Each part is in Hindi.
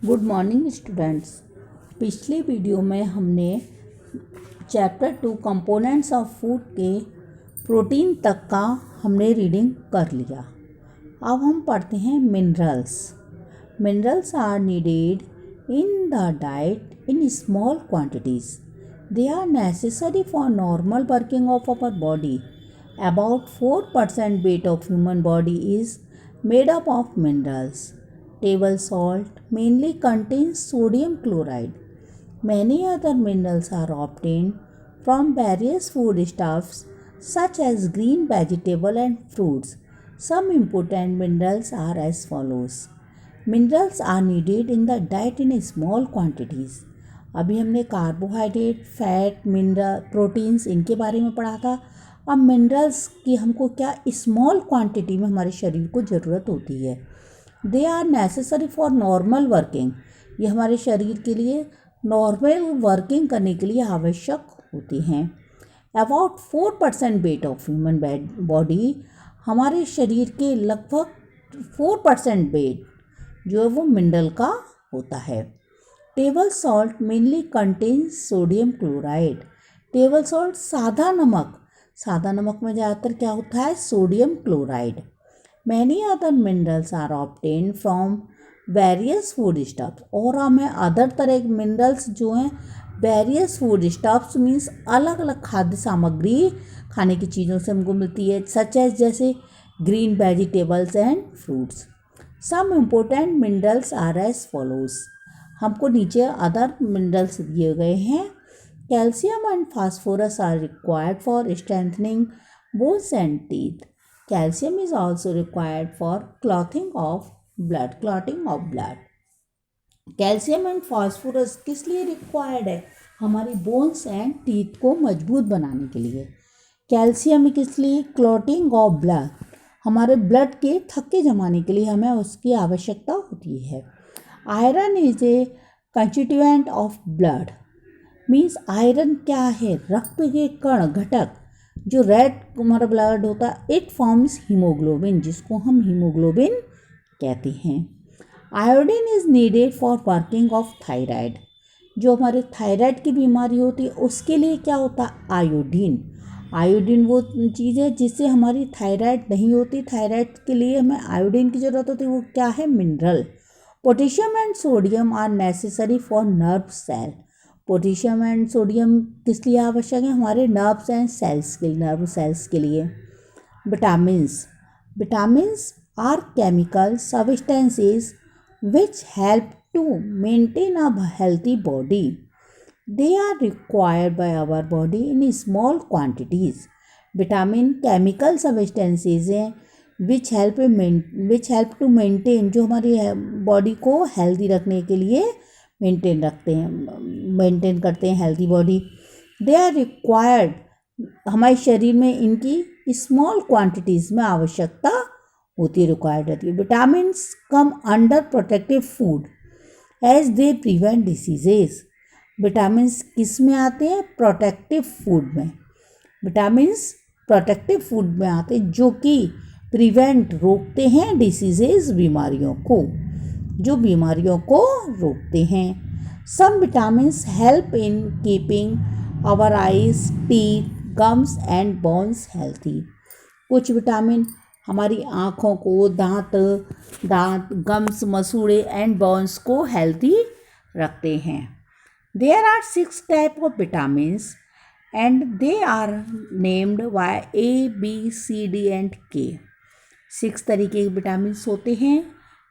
Good morning students. पिछले वीडियो में हमने चैप्टर 2 कंपोनेंट्स ऑफ फूड के प्रोटीन तक का हमने रीडिंग कर लिया। अब हम पढ़ते हैं minerals. Minerals are needed in the diet in small quantities. They are necessary for normal working of our body. About 4% weight of human body is made up of minerals. Table salt mainly contains sodium chloride. Many other minerals are obtained from various foodstuffs such as green vegetable and fruits. Some important minerals are as follows. Minerals are needed in the diet in small quantities. अभी हमने कार्बोहाइड्रेट, फैट, मिनरल, प्रोटीन्स इनके बारे में पढ़ा था। अब मिनरल्स की हमको क्या स्मॉल क्वांटिटी में हमारे शरीर को ज़रूरत होती है। They are necessary for normal working. ये हमारे शरीर के लिए नॉर्मल वर्किंग करने के लिए आवश्यक होती हैं। About 4% weight of human body, हमारे शरीर के लगभग 4% वेट जो है वो मिनरल का होता है। Table salt mainly contains sodium chloride. Table salt सादा नमक में ज़्यादातर क्या होता है, sodium chloride. Many other minerals are obtain from various food stuffs. और हमें अदर तरह के मिनरल्स जो हैं वेरियस फूड स्टफ्स मीन्स अलग अलग खाद्य सामग्री खाने की चीज़ों से हमको मिलती है, सच एज जैसे green vegetables and fruits. Some important minerals are as follows. हमको नीचे अदर मिनरल्स दिए गए हैं। Calcium and phosphorus are required for strengthening bones and teeth. Calcium is also required for clotting of blood. Calcium and phosphorus किस लिए रिक्वायर्ड है? हमारी बोन्स एंड टीथ को मजबूत बनाने के लिए। कैल्शियम किस लिए? क्लॉटिंग ऑफ ब्लड, हमारे ब्लड के थक्के जमाने के लिए हमें उसकी आवश्यकता होती है। Iron is a constituent of blood. Means iron क्या है? रक्त के कण घटक जो रेड हमारा ब्लड होता है, इट फॉर्म्स हीमोग्लोबिन, जिसको हम हीमोग्लोबिन कहते हैं। Iodine is needed for working of thyroid. जो हमारे थायराइड की बीमारी होती है उसके लिए क्या होता है? आयोडीन वो चीज़ है जिससे हमारी थायराइड नहीं होती। थायराइड के लिए हमें आयोडीन की ज़रूरत होती है। वो क्या है? Mineral. Potassium and sodium are necessary for nerve cell. Potassium and sodium किस लिए आवश्यक है? हमारे नर्व्स एंड सेल्स के लिए, नर्व सेल्स के लिए। Vitamins are chemical substances which help to maintain a healthy body. They are required by our body in small quantities. Vitamin chemical substances हैं विच हेल्प टू मेंटेन, जो हमारी बॉडी को हेल्दी रखने के लिए मेंटेन करते हैं healthy body. They are required, हमारे शरीर में इनकी स्मॉल क्वांटिटीज़ में आवश्यकता होती है, रिक्वायर्ड रहती है। Vitamins come under protective food as they prevent diseases. Vitamins किस में आते हैं? प्रोटेक्टिव फूड में। विटामिन्स प्रोटेक्टिव फूड में आते हैं जो कि प्रिवेंट, रोकते हैं, डिसीजेज, बीमारियों को, जो बीमारियों को रोकते हैं। Some vitamins help in keeping our eyes, teeth, gums and bones healthy. कुछ विटामिन हमारी आँखों को, दांत, गम्स, मसूड़े एंड बोन्स को हेल्थी रखते हैं। There are 6 type of vitamins and they are named by A, B, C, D and K। 6 तरीके के विटामिन्स होते हैं,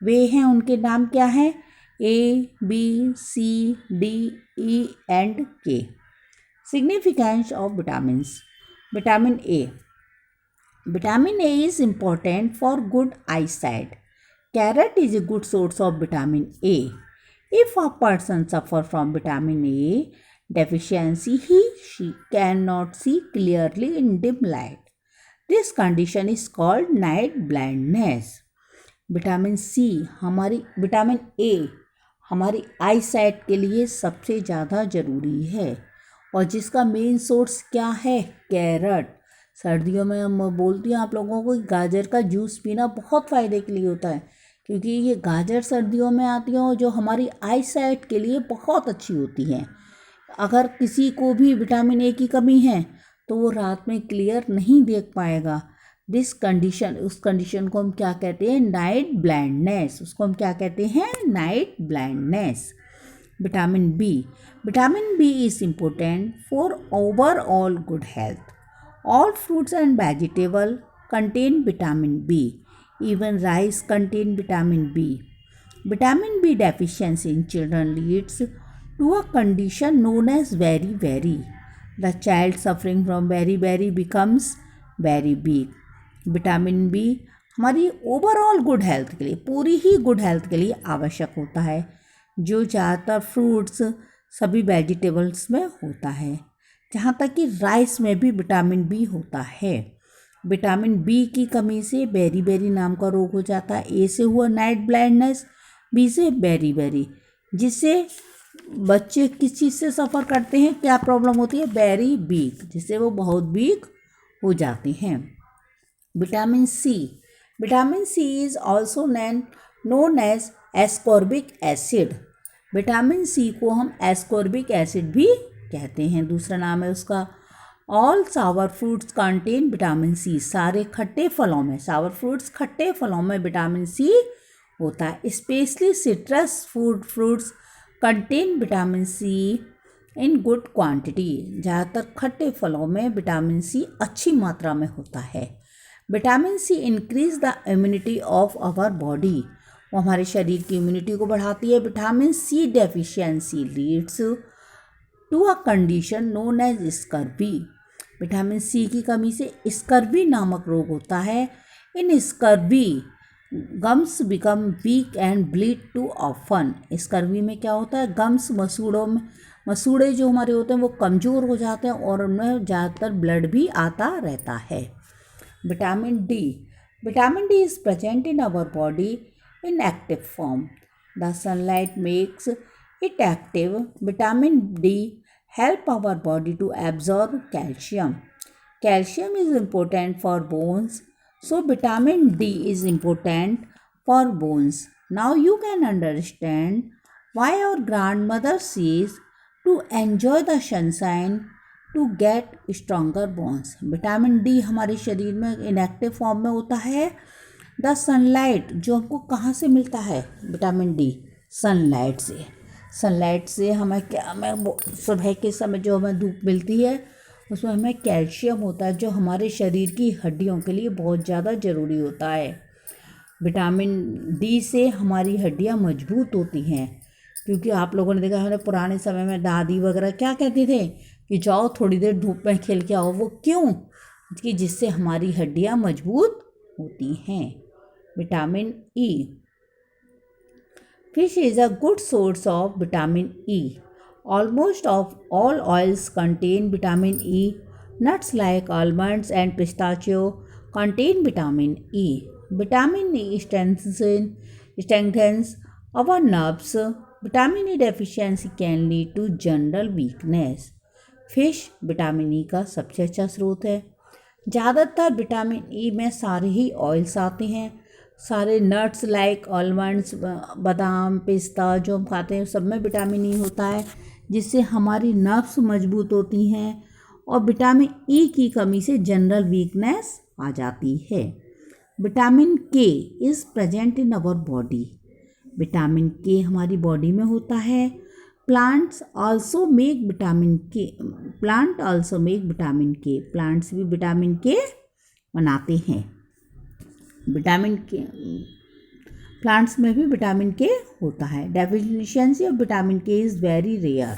वे हैं, उनके नाम क्या हैं? A, B, C, D, E and K। Significance of vitamins. Vitamin A। Vitamin A is important for good eyesight. Carrot is a good source of vitamin A. If a person suffer from vitamin A deficiency, she cannot see clearly in dim light. This condition is called night blindness. Vitamin A हमारी आई साइट के लिए सबसे ज़्यादा ज़रूरी है, और जिसका मेन सोर्स क्या है? कैरट। सर्दियों में हम बोलती हैं आप लोगों को गाजर का जूस पीना बहुत फ़ायदे के लिए होता है। क्योंकि ये गाजर सर्दियों में आती है और जो हमारी आई साइट के लिए बहुत अच्छी होती हैं। अगर किसी को भी विटामिन ए की कमी है तो वो रात में क्लियर नहीं देख पाएगा। दिस कंडीशन, उस कंडीशन को हम क्या कहते हैं? Night blindness. उसको हम क्या कहते हैं? Night blindness. Vitamin B, vitamin B is important for overall good health. All fruits and vegetables contain vitamin B. Even rice contain vitamin B. Vitamin B deficiency in children leads to a condition known as very. The child suffering from very becomes very big. Vitamin B हमारी ओवरऑल गुड हेल्थ के लिए, पूरी ही गुड हेल्थ के लिए आवश्यक होता है, जो ज़्यादातर फ्रूट्स सभी वेजिटेबल्स में होता है। जहाँ तक कि राइस में भी विटामिन बी होता है। विटामिन बी की कमी से बेरी नाम का रोग हो जाता है। ए से हुआ नाइट ब्लाइंडनेस, बी से बेरी, जिससे बच्चे किस चीज़ से सफ़र करते हैं? क्या प्रॉब्लम होती है? बेरी वीक, जिससे वो बहुत वीक हो जाते हैं। Vitamin C is also known as ascorbic acid. Vitamin C को हम एस्कॉर्बिक एसिड भी कहते हैं, दूसरा नाम है उसका। ऑल सावर फ्रूट्स कंटेन विटामिन सी। सारे खट्टे फलों में, सावर फ्रूट्स खट्टे फलों में विटामिन सी होता है। Specially citrus fruits contain vitamin C in good quantity. ज़्यादातर खट्टे फलों में विटामिन सी अच्छी मात्रा में होता है। Vitamin C increase the immunity of our body. वो हमारे शरीर की इम्यूनिटी को बढ़ाती है। Vitamin C deficiency leads to a condition known as scurvy. Vitamin C की कमी से स्कर्वी नामक रोग होता है। In scurvy gums become weak and bleed too often. Scurvy में क्या होता है? गम्स, मसूड़े जो हमारे होते हैं वो कमज़ोर हो जाते हैं और उनमें ज़्यादातर ब्लड भी आता रहता है। Vitamin D is present in our body in active form. The sunlight makes it active. Vitamin D help our body to absorb calcium. Calcium is important for bones, so vitamin D is important for bones. Now you can understand why our grandmother says to enjoy the sunshine to get stronger bones. Vitamin D हमारे शरीर में inactive form में होता है। द सनलाइट, जो हमको कहाँ से मिलता है? विटामिन डी सनलाइट से। सनलाइट से हमें सुबह के समय जो हमें धूप मिलती है उसमें हमें कैल्शियम होता है, जो हमारे शरीर की हड्डियों के लिए बहुत ज़्यादा ज़रूरी होता है। विटामिन डी से हमारी हड्डियाँ मजबूत होती हैं, क्योंकि आप लोगों ने देखा है पुराने समय में दादी वगैरह क्या कहते थे कि जाओ थोड़ी देर धूप में खेल के आओ। वो क्यों? कि जिससे हमारी हड्डियाँ मजबूत होती हैं। Vitamin E, fish is a good source of vitamin E. Almost of all oils contain vitamin E. Nuts like almonds and pistachio contain vitamin E. Vitamin E strengthens our nerves. Vitamin E deficiency can lead to general weakness. Fish vitamin E का सबसे अच्छा स्रोत है। ज़्यादातर विटामिन ई में सारे ही ऑयल्स आते हैं। सारे नट्स लाइक आलमंड्स, बादाम, पिस्ता जो हम खाते हैं सब में विटामिन ई होता है, जिससे हमारी नर्व्स मजबूत होती हैं और विटामिन ई की कमी से जनरल वीकनेस आ जाती है। Vitamin K is present in our body. Vitamin K हमारी बॉडी में होता है। Plants also make vitamin K. Plants भी विटामिन के बनाते हैं। विटामिन के प्लांट्स में भी विटामिन के होता है। Deficiency of vitamin K is very rare.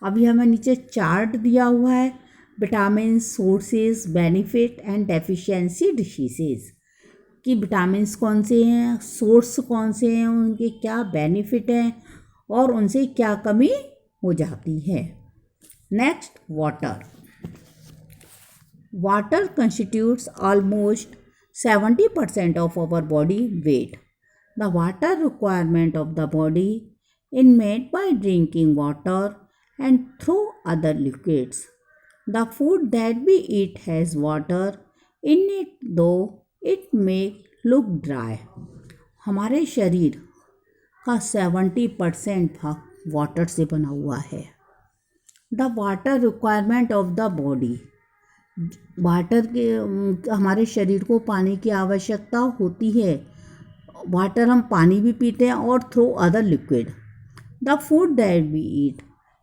अभी हमें नीचे चार्ट दिया हुआ है, vitamin sources, benefit and deficiency diseases, कि विटामिन्स कौन से हैं, सोर्स कौन से हैं, उनके क्या बेनिफिट हैं और उनसे क्या कमी हो जाती है। Next, water constitutes almost 70% of our body weight. The water requirement of the body is met by drinking water and through other liquids. The food that we eat has water in it, though it may look dry. हमारे शरीर का 70% भाग वाटर से बना हुआ है। The water requirement of the body, water के हमारे शरीर को पानी की आवश्यकता होती है। वाटर हम पानी भी पीते हैं और through other liquid. The food that we eat,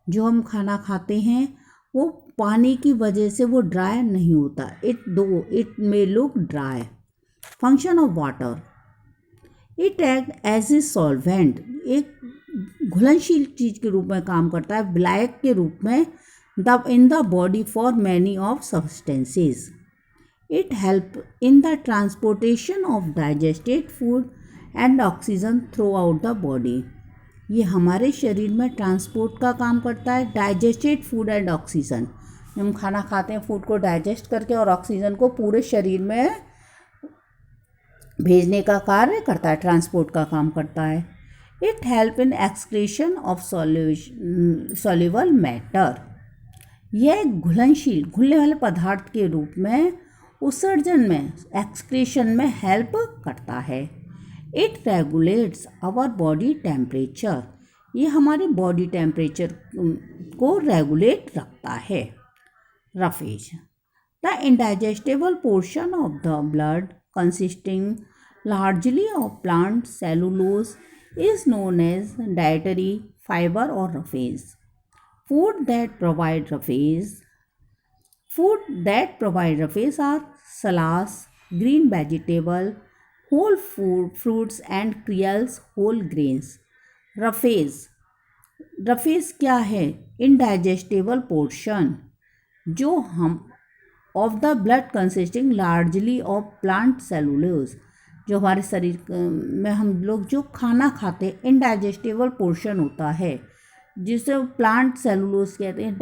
जो हम खाना खाते हैं वो पानी की वजह से वो ड्राई नहीं होता। It may look dry. Function of water, it act as a solvent, एक घुलनशील चीज़ के रूप में काम करता है, विलायक के रूप में in the body for many of substances. It help in the transportation of digested food and oxygen throughout the body. ये हमारे शरीर में ट्रांसपोर्ट का काम करता है, डाइजेस्टेड फूड एंड ऑक्सीजन। हम खाना खाते हैं फूड को डाइजेस्ट करके और ऑक्सीजन को पूरे शरीर में भेजने का कार्य करता है, ट्रांसपोर्ट का काम करता है। It help in excretion of soluble matter, यह घुलनशील घुलने वाले पदार्थ के रूप में उत्सर्जन में एक्सक्रीशन में हेल्प करता है। It regulates our body temperature, ये हमारी बॉडी टेम्परेचर को रेगुलेट रखता है। Roughage, the indigestible portion of the blood consisting largely of plant cellulose is known as dietary fibre और roughage. Food that provide rafes are salads, green vegetable, whole food fruits and cereals, whole grains. Roughage क्या है? इनडाइजेस्टेबल पोर्शन जो हम of the blood consisting largely of plant cellulose, जो हमारे शरीर में हम लोग जो खाना खाते हैं इनडाइजेस्टेबल पोर्शन होता है जिसे प्लांट सेलुलोज कहते हैं।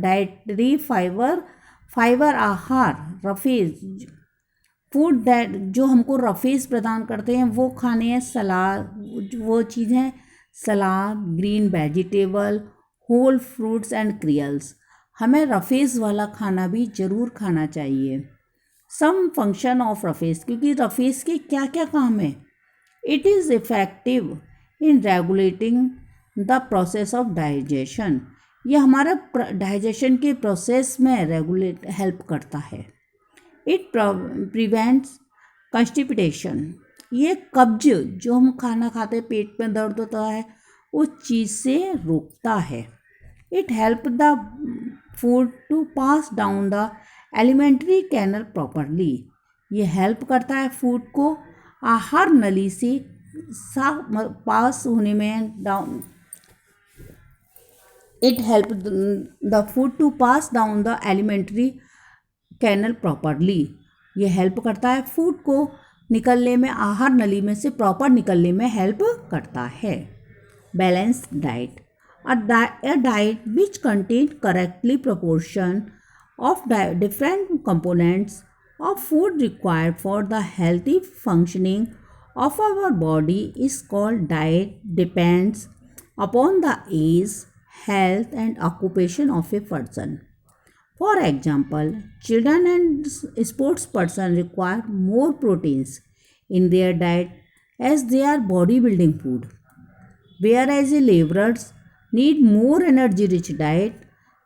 डाइटरी फाइबर आहार, रफेज फूड दैट जो हमको रफेज प्रदान करते हैं वो खाने हैं सलाद, वो चीज़ हैं salad, green vegetable, whole fruits and cereals. हमें रफेज वाला खाना भी ज़रूर खाना चाहिए। सम फंक्शन ऑफ रफेज, क्योंकि रफेज के क्या क्या काम है। It is effective in regulating the process of digestion, ये हमारा डाइजेशन के प्रोसेस में रेगुलेट हेल्प करता है। इट प्रिवेंट्स कंस्टिपेशन, ये कब्ज जो हम खाना खाते पेट में दर्द होता है उस चीज़ से रोकता है। It help the food to pass down the alimentary canal properly, ये हेल्प करता है फूड को आहार नली से पास होने में down. It helps the food to pass down the alimentary canal properly, ये हेल्प करता है फूड को निकलने में, आहार नली में से प्रॉपर निकलने में हेल्प करता है। Balanced diet, a diet which contains correctly proportion of different components of food required for the healthy functioning of our body is called diet. Depends upon the age, health and occupation of a person. For example, children and sports person require more proteins in their diet as they are bodybuilding food, whereas laborers need more energy rich diet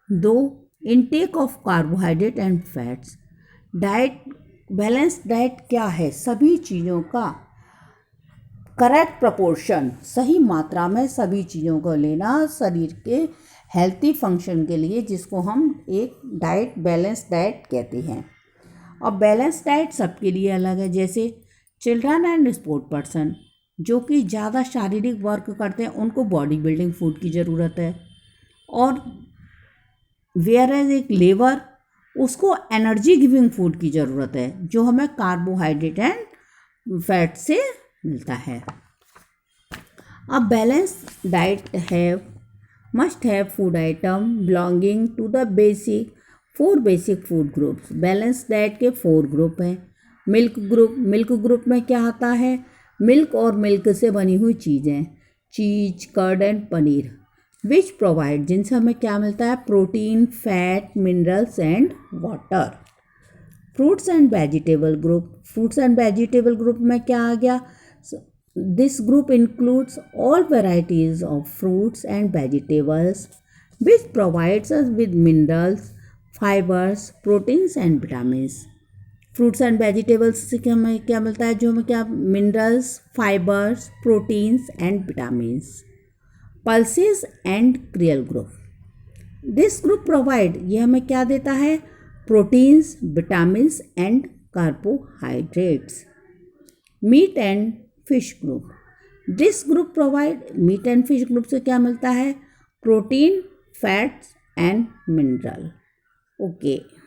though intake of carbohydrate and fats. Diet, balance diet क्या है? सभी चीज़ों का करेक्ट प्रपोर्शन, सही मात्रा में सभी चीज़ों को लेना शरीर के हेल्थी फंक्शन के लिए, जिसको हम एक डाइट बैलेंस डाइट कहते हैं। और बैलेंस डाइट सबके लिए अलग है। जैसे चिल्ड्रन एंड स्पोर्ट पर्सन जो कि ज़्यादा शारीरिक वर्क करते हैं उनको बॉडी बिल्डिंग फूड की ज़रूरत है, और वेयर एज एक लेबर उसको एनर्जी गिविंग फूड की ज़रूरत है जो हमें कार्बोहाइड्रेट एंड फैट से मिलता है। A balanced diet must have food item belonging to the four basic food groups. Balance diet के 4 ग्रुप हैं। मिल्क ग्रुप में क्या आता है? मिल्क और मिल्क से बनी हुई चीज़ें, cheese, curd and paneer, which provide, जिनसे हमें क्या मिलता है? Protein, fat, minerals and water. Fruits and vegetable group में क्या आ गया? This group includes all varieties of fruits and vegetables, which provides us with minerals, fibers, proteins and vitamins. Fruits and vegetables से क्या हमें क्या मिलता है, जो हमें क्या minerals, fibers, proteins and vitamins. Pulses and cereal group. This group provide, ये हमें क्या देता है, proteins, vitamins and carbohydrates. Meat and fish group. This group provide, meat and fish group से क्या मिलता है, protein, fats and mineral. Okay.